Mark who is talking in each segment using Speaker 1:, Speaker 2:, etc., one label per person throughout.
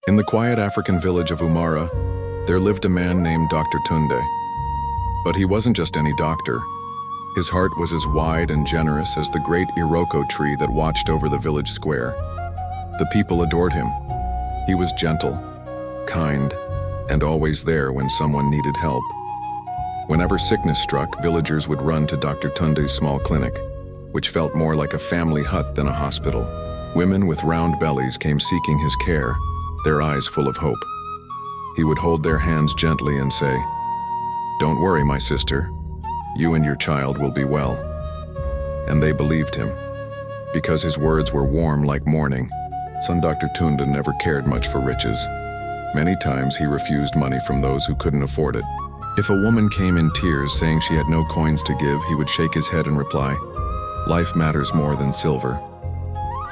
Speaker 1: In the quiet African village of Umara, there lived a man named Dr. Tunde. But he wasn't just any doctor. His heart was as wide and generous as the great Iroko tree that watched over the village square. The people adored him. He was gentle, kind, and always there when someone needed help. Whenever sickness struck, villagers would run to Dr. Tunde's small clinic, which felt more like a family hut than a hospital. Women with round bellies came seeking his care, their eyes full of hope. He would hold their hands gently and say, "Don't worry, my sister. You and your child will be well." And they believed him. Because his words were warm like morning, son Dr. Tunde never cared much for riches. Many times he refused money from those who couldn't afford it. If a woman came in tears saying she had no coins to give, he would shake his head and reply, "Life matters more than silver."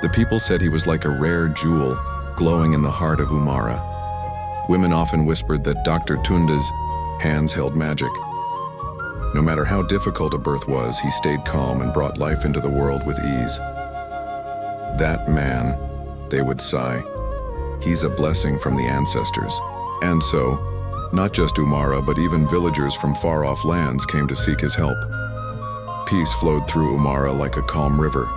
Speaker 1: The people said he was like a rare jewel glowing in the heart of Umara. Women often whispered that Dr. Tunde's hands held magic. No matter how difficult a birth was, he stayed calm and brought life into the world with ease. "That man," they would sigh, "he's a blessing from the ancestors." And so, not just Umara, but even villagers from far-off lands came to seek his help. Peace flowed through Umara like a calm river.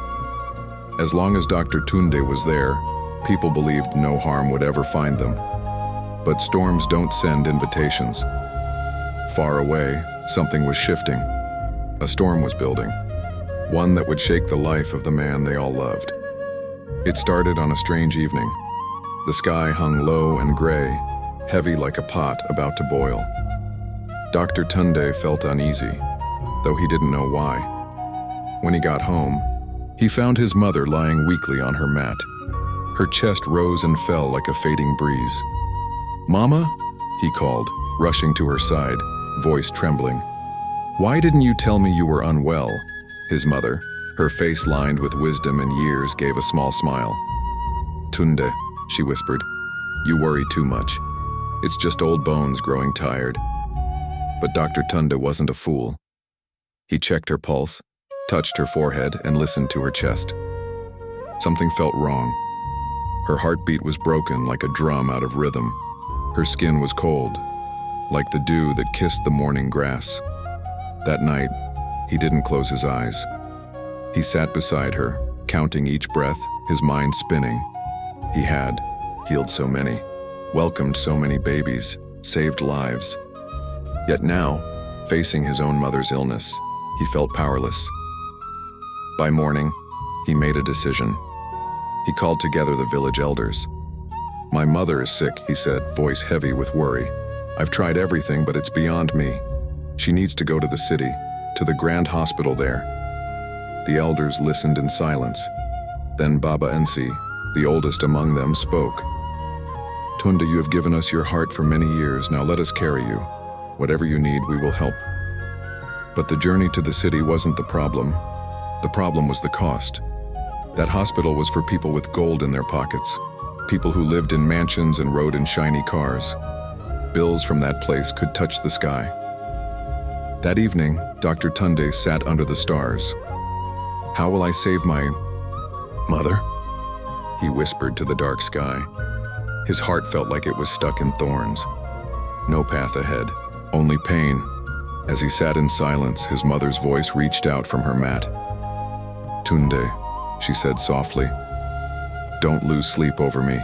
Speaker 1: As long as Dr. Tunde was there, people believed no harm would ever find them. But storms don't send invitations. Far away, something was shifting. A storm was building, one that would shake the life of the man they all loved. It started on a strange evening. The sky hung low and gray, heavy like a pot about to boil. Dr. Tunde felt uneasy, though he didn't know why. When he got home, he found his mother lying weakly on her mat. Her chest rose and fell like a fading breeze. "Mama?" he called, rushing to her side, voice trembling. "Why didn't you tell me you were unwell?" His mother, her face lined with wisdom and years, gave a small smile. "Tunde," she whispered, "you worry too much. It's just old bones growing tired." But Dr. Tunde wasn't a fool. He checked her pulse, touched her forehead, and listened to her chest. Something felt wrong. Her heartbeat was broken like a drum out of rhythm. Her skin was cold, like the dew that kissed the morning grass. That night, he didn't close his eyes. He sat beside her, counting each breath, his mind spinning. He had healed so many, welcomed so many babies, saved lives. Yet now, facing his own mother's illness, he felt powerless. By morning, he made a decision. He called together the village elders. "My mother is sick," he said, voice heavy with worry. "I've tried everything, but it's beyond me. She needs to go to the city, to the grand hospital there." The elders listened in silence. Then Baba Nsi, the oldest among them, spoke. "Tunde, you have given us your heart for many years. Now let us carry you. Whatever you need, we will help." But the journey to the city wasn't the problem. The problem was the cost. That hospital was for people with gold in their pockets, people who lived in mansions and rode in shiny cars. Bills from that place could touch the sky. That evening, Dr. Tunde sat under the stars. "How will I save my mother?" he whispered to the dark sky. His heart felt like it was stuck in thorns. No path ahead, only pain. As he sat in silence, his mother's voice reached out from her mat. "Tunde," she said softly, "don't lose sleep over me.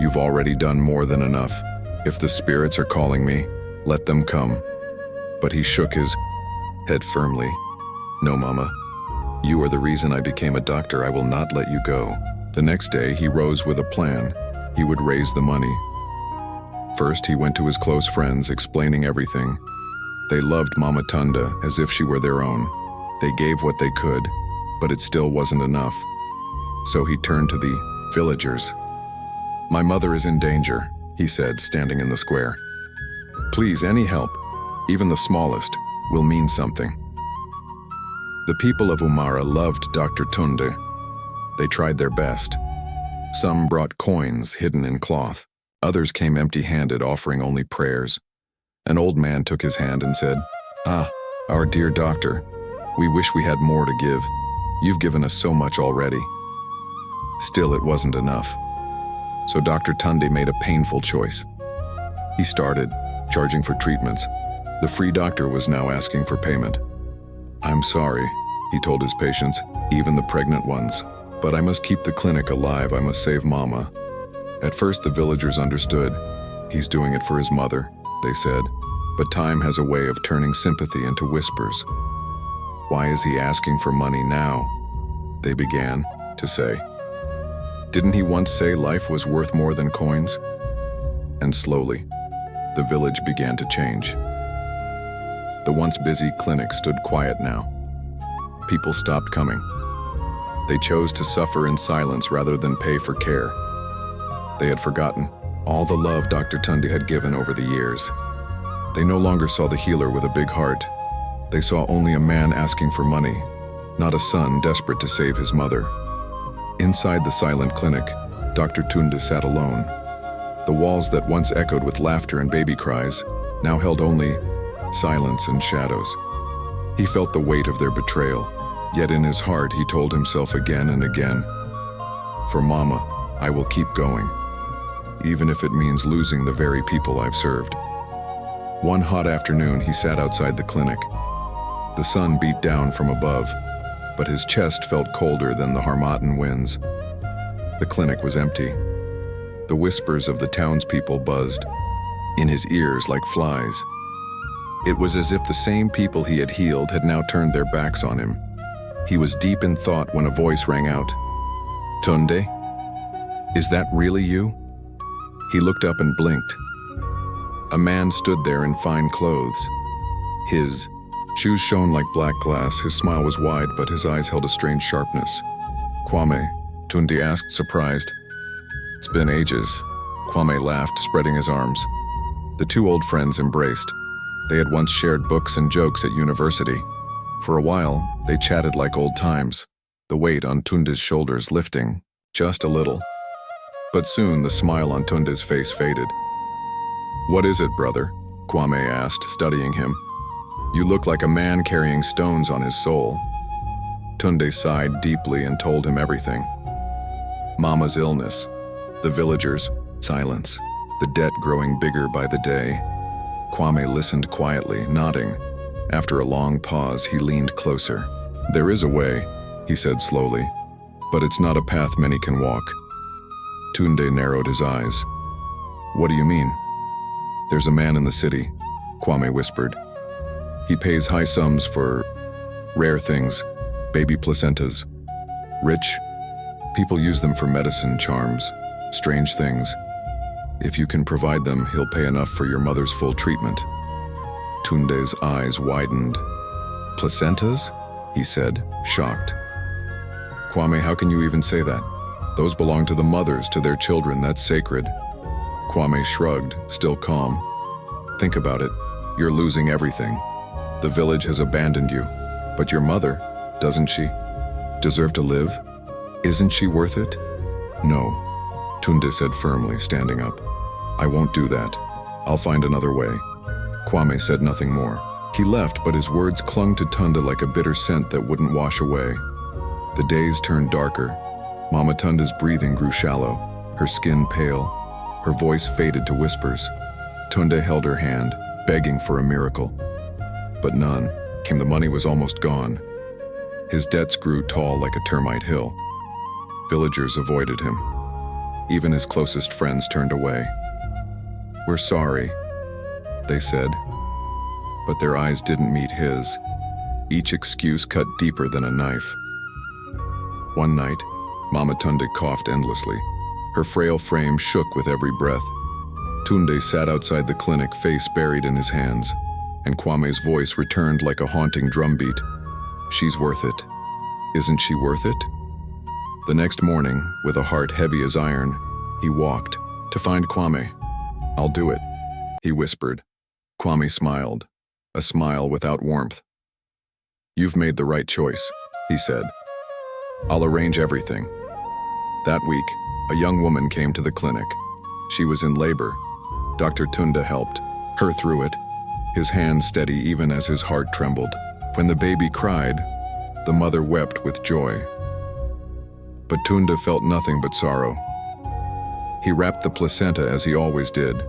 Speaker 1: You've already done more than enough. If the spirits are calling me, let them come." But he shook his head firmly. "No, Mama. You are the reason I became a doctor. I will not let you go." The next day, he rose with a plan. He would raise the money. First, he went to his close friends, explaining everything. They loved Mama Tunde as if she were their own. They gave what they could, but it still wasn't enough. So he turned to the villagers. "My mother is in danger," he said, standing in the square. "Please, any help, even the smallest, will mean something." The people of Umara loved Dr. Tunde. They tried their best. Some brought coins hidden in cloth. Others came empty-handed, offering only prayers. An old man took his hand and said, "Ah, our dear doctor, we wish we had more to give. You've given us so much already." Still, it wasn't enough. So Dr. Tunde made a painful choice. He started charging for treatments. The free doctor was now asking for payment. "I'm sorry," he told his patients, "even the pregnant ones. But I must keep the clinic alive, I must save Mama." At first the villagers understood. "He's doing it for his mother," they said. But time has a way of turning sympathy into whispers. "Why is he asking for money now?" they began to say. "Didn't he once say life was worth more than coins?" And slowly, the village began to change. The once busy clinic stood quiet now. People stopped coming. They chose to suffer in silence rather than pay for care. They had forgotten all the love Dr. Tunde had given over the years. They no longer saw the healer with a big heart. They saw only a man asking for money, not a son desperate to save his mother. Inside the silent clinic, Dr. Tunde sat alone. The walls that once echoed with laughter and baby cries now held only silence and shadows. He felt the weight of their betrayal, yet in his heart he told himself again and again, "For Mama, I will keep going, even if it means losing the very people I've served." One hot afternoon, he sat outside the clinic. The sun beat down from above, but his chest felt colder than the Harmattan winds. The clinic was empty. The whispers of the townspeople buzzed in his ears like flies. It was as if the same people he had healed had now turned their backs on him. He was deep in thought when a voice rang out. "Tunde? Is that really you?" He looked up and blinked. A man stood there in fine clothes. His shoes shone like black glass, his smile was wide, but his eyes held a strange sharpness. "Kwame?" Tunde asked, surprised. "It's been ages." Kwame laughed, spreading his arms. The two old friends embraced. They had once shared books and jokes at university. For a while, they chatted like old times, the weight on Tunde's shoulders lifting, just a little. But soon the smile on Tunde's face faded. "What is it, brother?" Kwame asked, studying him. "You look like a man carrying stones on his soul." Tunde sighed deeply and told him everything. Mama's illness, the villagers, silence, the debt growing bigger by the day. Kwame listened quietly, nodding. After a long pause, he leaned closer. "There is a way," he said slowly, "but it's not a path many can walk." Tunde narrowed his eyes. "What do you mean?" "There's a man in the city," Kwame whispered. "He pays high sums for rare things, baby placentas. Rich people use them for medicine, charms, strange things. If you can provide them, he'll pay enough for your mother's full treatment." Tunde's eyes widened. "Placentas?" he said, shocked. "Kwame, how can you even say that? Those belong to the mothers, to their children, that's sacred." Kwame shrugged, still calm. "Think about it. You're losing everything. The village has abandoned you. But your mother, doesn't she deserve to live? Isn't she worth it?" "No," Tunde said firmly, standing up. "I won't do that. I'll find another way." Kwame said nothing more. He left, but his words clung to Tunde like a bitter scent that wouldn't wash away. The days turned darker. Mama Tunde's breathing grew shallow, her skin pale. Her voice faded to whispers. Tunde held her hand, begging for a miracle. But none came. The money was almost gone. His debts grew tall like a termite hill. Villagers avoided him. Even his closest friends turned away. "We're sorry," they said. But their eyes didn't meet his. Each excuse cut deeper than a knife. One night, Mama Tunde coughed endlessly. Her frail frame shook with every breath. Tunde sat outside the clinic, face buried in his hands, and Kwame's voice returned like a haunting drumbeat. "She's worth it. Isn't she worth it?" The next morning, with a heart heavy as iron, he walked to find Kwame. "I'll do it," he whispered. Kwame smiled, a smile without warmth. "You've made the right choice," he said. "I'll arrange everything." That week, a young woman came to the clinic. She was in labor. Dr. Tunde helped her through it, his hands steady even as his heart trembled. When the baby cried, the mother wept with joy. But Tunde felt nothing but sorrow. He wrapped the placenta as he always did.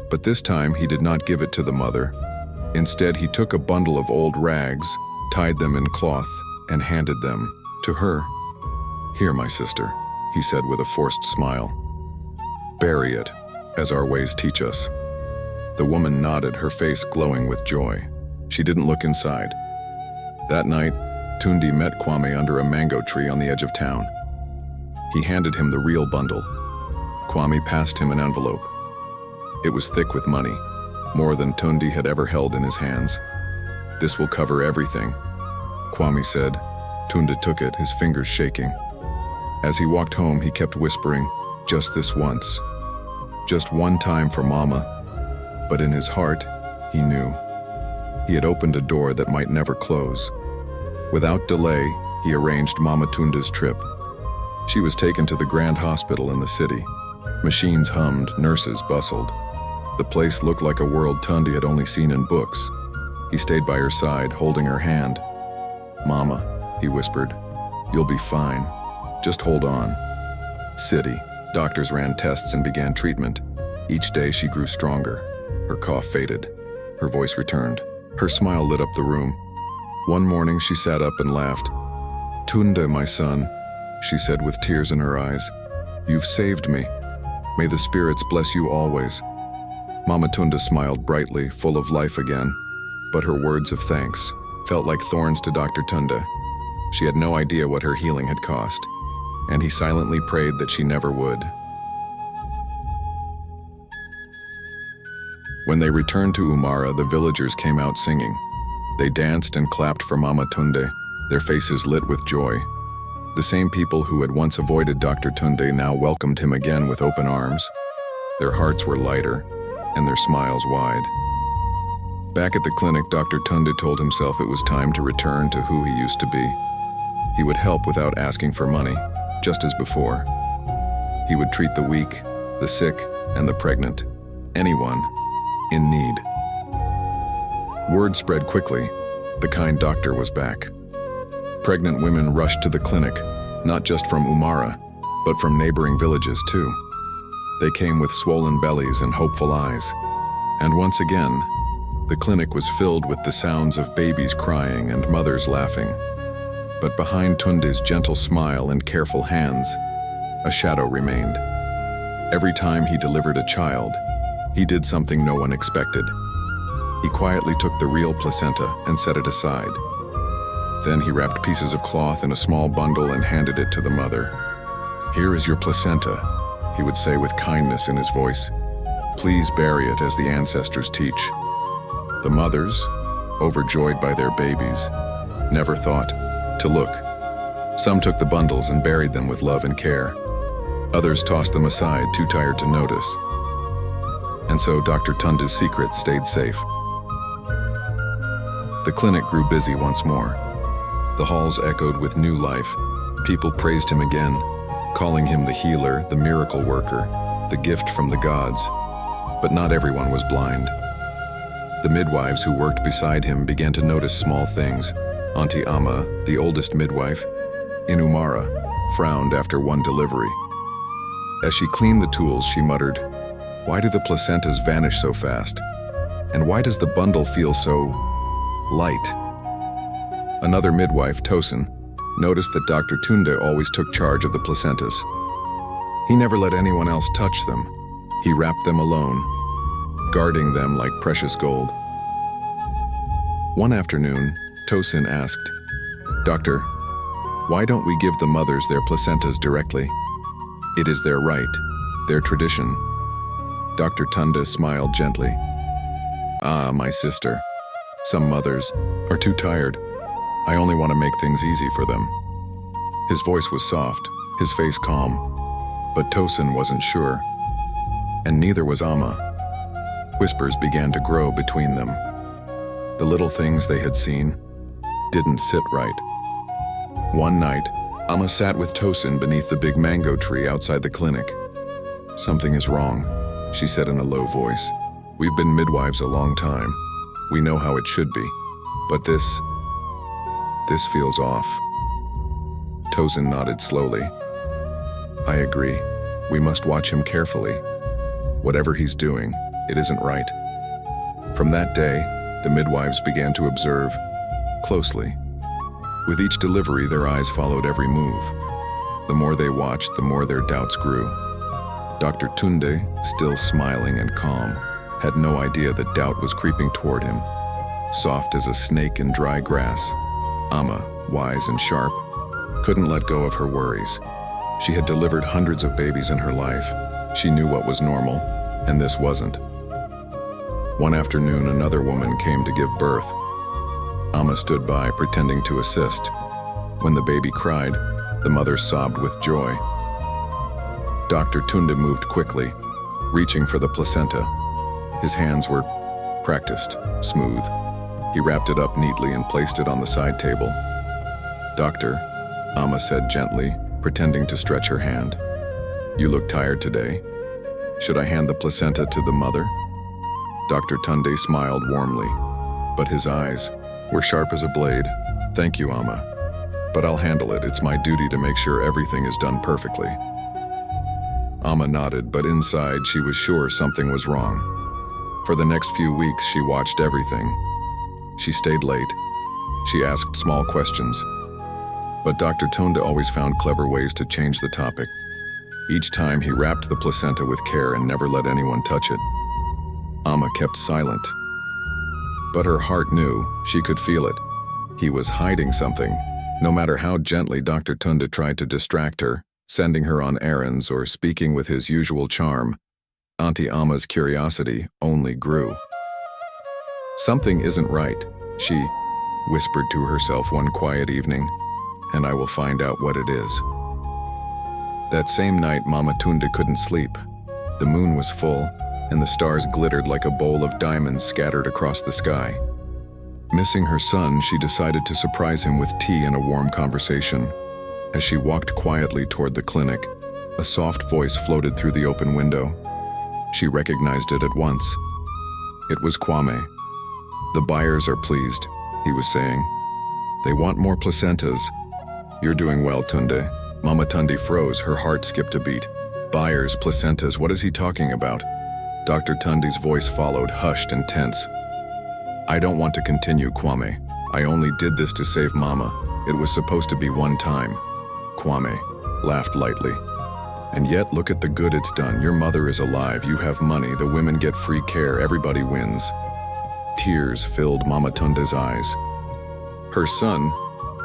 Speaker 1: But this time he did not give it to the mother. Instead, he took a bundle of old rags, tied them in cloth, and handed them to her. "Here, my sister," he said with a forced smile. "Bury it, as our ways teach us." The woman nodded, her face glowing with joy. She didn't look inside. That night, Tunde met Kwame under a mango tree on the edge of town. He handed him the real bundle. Kwame passed him an envelope. It was thick with money, more than Tunde had ever held in his hands. "This will cover everything," Kwame said. Tunde took it, his fingers shaking. As he walked home, he kept whispering, "Just this once. Just one time for Mama." But in his heart, he knew. He had opened a door that might never close. Without delay, he arranged Mama Tunde's trip. She was taken to the Grand Hospital in the city. Machines hummed, nurses bustled. The place looked like a world Tunde had only seen in books. He stayed by her side, holding her hand. "Mama," he whispered, "you'll be fine. Just hold on." City. Doctors ran tests and began treatment. Each day she grew stronger. Her cough faded. Her voice returned. Her smile lit up the room. One morning she sat up and laughed. "Tunde, my son," she said with tears in her eyes, "you've saved me. May the spirits bless you always." Mama Tunde smiled brightly, full of life again, but her words of thanks felt like thorns to Dr. Tunde. She had no idea what her healing had cost, and he silently prayed that she never would. When they returned to Umara, the villagers came out singing. They danced and clapped for Mama Tunde, their faces lit with joy. The same people who had once avoided Dr. Tunde now welcomed him again with open arms. Their hearts were lighter, and their smiles wide. Back at the clinic, Dr. Tunde told himself it was time to return to who he used to be. He would help without asking for money, just as before. He would treat the weak, the sick, and the pregnant, anyone in need. Word spread quickly. The kind doctor was back. Pregnant women rushed to the clinic, not just from Umara, but from neighboring villages too. They came with swollen bellies and hopeful eyes. And once again, the clinic was filled with the sounds of babies crying and mothers laughing. But behind Tunde's gentle smile and careful hands, a shadow remained. Every time he delivered a child, he did something no one expected. He quietly took the real placenta and set it aside. Then he wrapped pieces of cloth in a small bundle and handed it to the mother. "Here is your placenta," he would say with kindness in his voice. "Please bury it as the ancestors teach." The mothers, overjoyed by their babies, never thought to look. Some took the bundles and buried them with love and care. Others tossed them aside, too tired to notice. And so Dr. Tunde's secret stayed safe. The clinic grew busy once more. The halls echoed with new life. People praised him again, calling him the healer, the miracle worker, the gift from the gods. But not everyone was blind. The midwives who worked beside him began to notice small things. Auntie Amma, the oldest midwife in Umara, frowned after one delivery. As she cleaned the tools, she muttered, "Why do the placentas vanish so fast? And why does the bundle feel so light?" Another midwife, Tosin, noticed that Dr. Tunde always took charge of the placentas. He never let anyone else touch them. He wrapped them alone, guarding them like precious gold. One afternoon, Tosin asked, "Doctor, why don't we give the mothers their placentas directly? It is their right, their tradition." Dr. Tunde smiled gently. "Ah, my sister, some mothers are too tired. I only want to make things easy for them." His voice was soft, his face calm, but Tosin wasn't sure, and neither was Amma. Whispers began to grow between them. The little things they had seen didn't sit right. One night, Amma sat with Tosin beneath the big mango tree outside the clinic. "Something is wrong," she said in a low voice. "We've been midwives a long time. We know how it should be. But this feels off." Tosin nodded slowly. "I agree," We must watch him carefully. Whatever he's doing, it isn't right." From that day, the midwives began to observe closely. With each delivery, their eyes followed every move. The more they watched, the more their doubts grew. Dr. Tunde, still smiling and calm, had no idea that doubt was creeping toward him. Soft as a snake in dry grass, Amma, wise and sharp, couldn't let go of her worries. She had delivered hundreds of babies in her life. She knew what was normal, and this wasn't. One afternoon, another woman came to give birth. Amma stood by, pretending to assist. When the baby cried, the mother sobbed with joy. Dr. Tunde moved quickly, reaching for the placenta. His hands were practiced, smooth. He wrapped it up neatly and placed it on the side table. "Doctor," Amma said gently, pretending to stretch her hand. "You look tired today. Should I hand the placenta to the mother?" Dr. Tunde smiled warmly, but his eyes were sharp as a blade. "Thank you, Amma, but I'll handle it. It's my duty to make sure everything is done perfectly." Amma nodded, but inside she was sure something was wrong. For the next few weeks, she watched everything. She stayed late. She asked small questions. But Dr. Tunde always found clever ways to change the topic. Each time he wrapped the placenta with care and never let anyone touch it. Amma kept silent. But her heart knew, she could feel it. He was hiding something. No matter how gently Dr. Tunde tried to distract her, sending her on errands or speaking with his usual charm, Auntie Amma's curiosity only grew. "Something isn't right," she whispered to herself one quiet evening, "and I will find out what it is." That same night, Mama Tunde couldn't sleep. The moon was full, and the stars glittered like a bowl of diamonds scattered across the sky. Missing her son, she decided to surprise him with tea and a warm conversation. As she walked quietly toward the clinic, a soft voice floated through the open window. She recognized it at once. It was Kwame. "The buyers are pleased," he was saying. "They want more placentas." "You're doing well, Tunde." Mama Tunde froze, her heart skipped a beat. "Buyers, placentas, what is he talking about?" Dr. Tunde's voice followed, hushed and tense. "I don't want to continue, Kwame. I only did this to save Mama. It was supposed to be one time." Kwame laughed lightly. "And yet, look at the good it's done. Your mother is alive, you have money, the women get free care, everybody wins." Tears filled Mama Tunde's eyes. Her son,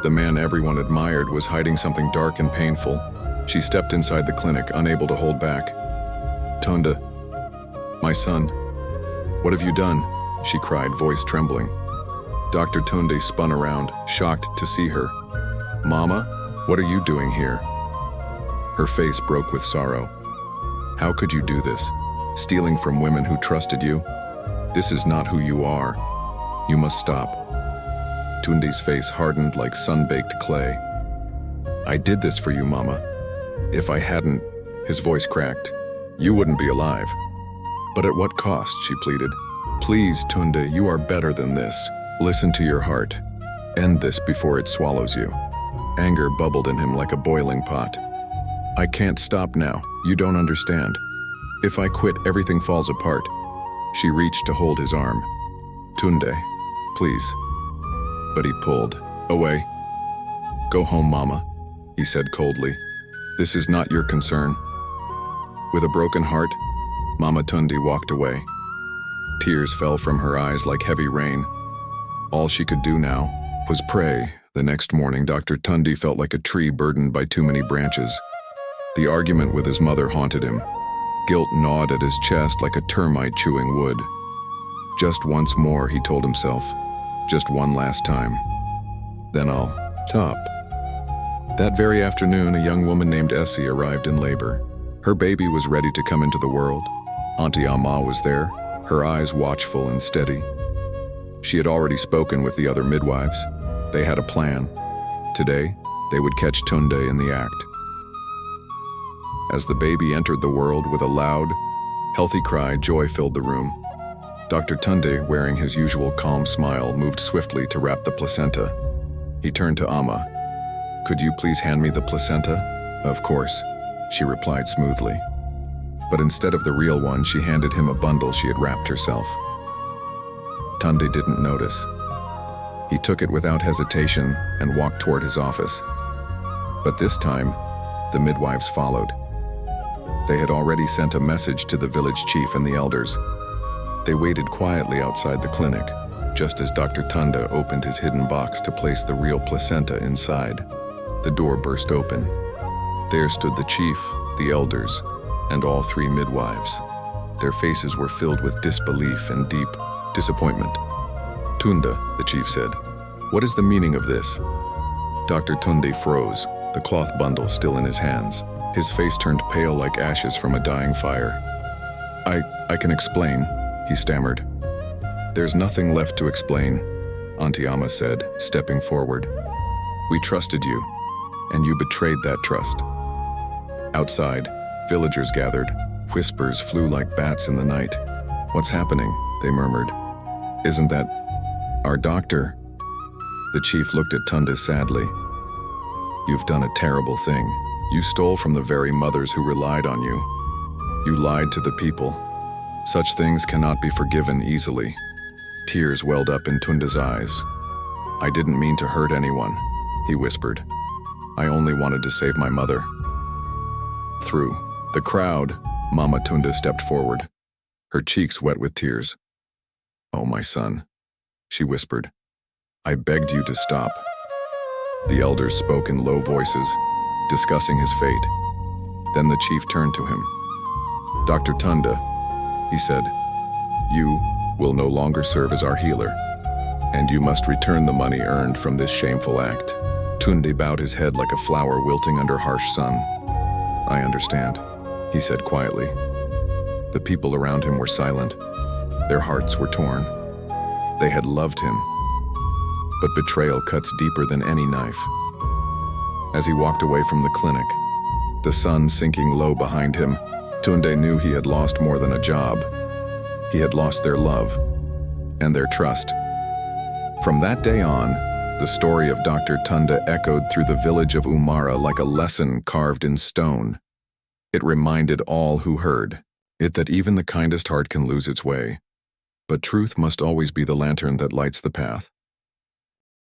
Speaker 1: the man everyone admired, was hiding something dark and painful. She stepped inside the clinic, unable to hold back. "Tunde, my son, what have you done?" she cried, voice trembling. Dr. Tunde spun around, shocked to see her. "Mama, what are you doing here?" Her face broke with sorrow. "How could you do this? Stealing from women who trusted you? This is not who you are. You must stop." Tunde's face hardened like sun-baked clay. "I did this for you, Mama. If I hadn't," his voice cracked, "you wouldn't be alive." "But at what cost?" she pleaded. "Please, Tunde, you are better than this. Listen to your heart. End this before it swallows you." Anger bubbled in him like a boiling pot. "I can't stop now. You don't understand. If I quit, everything falls apart." She reached to hold his arm. "Tunde, please." But he pulled away. "Go home, Mama," he said coldly. "This is not your concern." With a broken heart, Mama Tunde walked away. Tears fell from her eyes like heavy rain. All she could do now was pray. The next morning, Dr. Tunde felt like a tree burdened by too many branches. The argument with his mother haunted him. Guilt gnawed at his chest like a termite chewing wood. Just once more, he told himself. Just one last time. Then I'll stop. That very afternoon, a young woman named Essie arrived in labor. Her baby was ready to come into the world. Auntie Amma was there, her eyes watchful and steady. She had already spoken with the other midwives. They had a plan. Today, they would catch Tunde in the act. As the baby entered the world with a loud, healthy cry, joy filled the room. Dr. Tunde, wearing his usual calm smile, moved swiftly to wrap the placenta. He turned to Amma. "Could you please hand me the placenta?" "Of course," she replied smoothly. But instead of the real one, she handed him a bundle she had wrapped herself. Tunde didn't notice. He took it without hesitation and walked toward his office. But this time, the midwives followed. They had already sent a message to the village chief and the elders. They waited quietly outside the clinic, just as Dr. Tunde opened his hidden box to place the real placenta inside. The door burst open. There stood the chief, the elders, and all three midwives. Their faces were filled with disbelief and deep disappointment. "Tunde," the chief said, "what is the meaning of this?" Dr. Tunde froze, the cloth bundle still in his hands. His face turned pale like ashes from a dying fire. I can explain," he stammered. "There's nothing left to explain," Auntie Amma said, stepping forward. "We trusted you, and you betrayed that trust." Outside, villagers gathered. Whispers flew like bats in the night. "What's happening?" they murmured. "Isn't that our doctor?" The chief looked at Tunde sadly. "You've done a terrible thing. You stole from the very mothers who relied on you. You lied to the people. Such things cannot be forgiven easily." Tears welled up in Tunde's eyes. "I didn't mean to hurt anyone," he whispered. "I only wanted to save my mother." Through the crowd, Mama Tunde stepped forward, her cheeks wet with tears. "Oh, my son," she whispered. "I begged you to stop." The elders spoke in low voices, discussing his fate. Then the chief turned to him. "Dr. Tunde," he said, "you will no longer serve as our healer, and you must return the money earned from this shameful act." Tunde bowed his head like a flower wilting under harsh sun. "I understand," he said quietly. The people around him were silent. Their hearts were torn. They had loved him, but betrayal cuts deeper than any knife. As he walked away from the clinic, the sun sinking low behind him, Tunde knew he had lost more than a job. He had lost their love and their trust. From that day on, the story of Dr. Tunde echoed through the village of Umara like a lesson carved in stone. It reminded all who heard it that even the kindest heart can lose its way, but truth must always be the lantern that lights the path.